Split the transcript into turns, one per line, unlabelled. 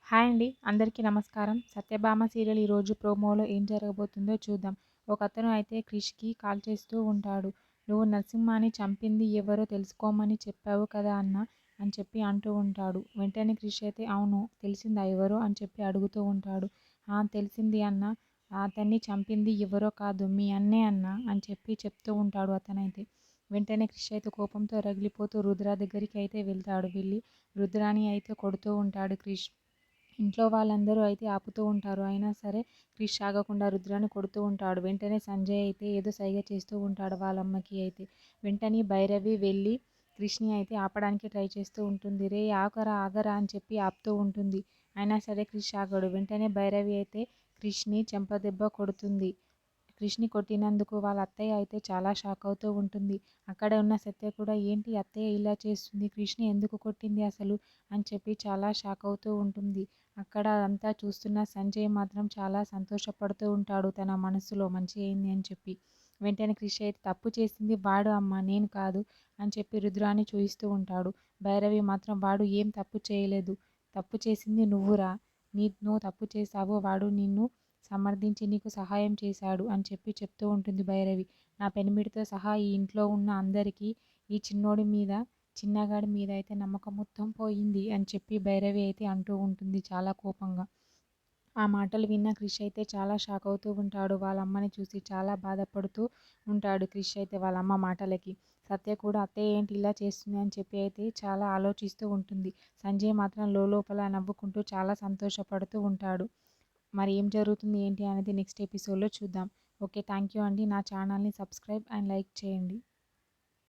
Hi అండి. అందరికీ నమస్కారం. 'సత్యభామ' సీరియల్ ఈరోజు ప్రోమోలో ఏం జరగబోతుందో చూద్దాం. ఒకతను అయితే క్రిష్‌కి కాల్ చేస్తూ ఉంటాడు. "నువ్వు నరసింహాని చంపింది ఎవరో తెలుసుకోమని చెప్పావు కదా అన్నా" అని చెప్పి అంటూ ఉంటాడు. వెంటనే క్రిష్ అయితే "అవును. తెలిసిందా ఎవరో" అని చెప్పి అడుగుతూ ఉంటాడు. "ఆ! తెలిసింది అన్నా. అతన్ని చంపింది ఎవరో కాదు మీ అన్నే అన్నా" అని చెప్పి చెప్తూ ఉంటాడు అతనైతే. వెంటనే క్రిష్ అయితే కోపంతో రగిలిపోతూ రుద్ర దగ్గరికి అయితే వెళ్తాడు. వెళ్ళి రుద్రాని అయితే కొడుతూ ఉంటాడు క్రిష్. ఇంట్లో వాళ్ళందరూ అయితే ఆపుతూ ఉంటారు. అయినా సరే క్రిష్ ఆగకుండా రుద్రాని కొడుతూ ఉంటాడు. వెంటనే సంజయ్ అయితే ఏదో సైగ చేస్తూ ఉంటాడు వాళ్ళమ్మకి అయితే. వెంటనే భైరవి వెళ్ళి క్రిష్‌ని అయితే ఆపడానికి ట్రై చేస్తూ ఉంటుంది. "రేయ్ ఆగరా ఆగరా" అని చెప్పి ఆపుతూ ఉంటుంది. అయినా సరే క్రిష్ ఆగడు. వెంటనే భైరవి అయితే క్రిష్‌ని చెంపదెబ్బ కొడుతుంది. క్రిష్‌ని కొట్టినందుకు వాళ్ళ అత్తయ్య అయితే చాలా షాక్ అవుతూ ఉంటుంది. అక్కడే ఉన్న సత్య కూడా "ఏంటి అత్తయ్య ఇలా చేస్తుంది? క్రిష్‌ని ఎందుకు కొట్టింది అసలు" అని చెప్పి చాలా షాక్ అవుతూ ఉంటుంది. అక్కడ అంతా చూస్తున్న సంజయ్ మాత్రం చాలా సంతోషపడుతూ ఉంటాడు తన మనసులో మంచి అయింది అని చెప్పి. వెంటనే క్రిష్ అయితే "తప్పు చేసింది వాడు అమ్మ నేను కాదు" అని చెప్పి రుద్రాని చూయిస్తూ ఉంటాడు. భైరవి మాత్రం "వాడు ఏం తప్పు చేయలేదు. తప్పు చేసింది నువ్వురా. నువ్వు తప్పు చేశావు. వాడు నిన్ను సమర్థించి నీకు సహాయం చేశాడు" అని చెప్పి చెప్తూ ఉంటుంది భైరవి. "నా పెనిమిటితో సహా ఈ ఇంట్లో ఉన్న అందరికీ ఈ చిన్నోడి మీద చిన్నగాడి మీద అయితే నమ్మకం మొత్తం పోయింది" అని చెప్పి భైరవి అయితే అంటూ ఉంటుంది చాలా కోపంగా. ఆ మాటలు విన్న క్రిష్ అయితే చాలా షాక్ అవుతూ ఉంటాడు. వాళ్ళ అమ్మని చూసి చాలా బాధపడుతూ ఉంటాడు క్రిష్ అయితే వాళ్ళ అమ్మ మాటలకి. సత్య కూడా అత్తయ్య ఏంటి ఇలా చేస్తుంది అని చెప్పి అయితే చాలా ఆలోచిస్తూ ఉంటుంది. సంజయ్ మాత్రం లోలోపల నవ్వుకుంటూ చాలా సంతోషపడుతూ ఉంటాడు. మరి ఏం జరుగుతుంది ఏంటి అనేది నెక్స్ట్ ఎపిసోడ్‌లో చూద్దాం. ఓకే. థ్యాంక్ యూ అండి. నా ఛానల్‌ని సబ్స్క్రైబ్ అండ్ లైక్ చేయండి.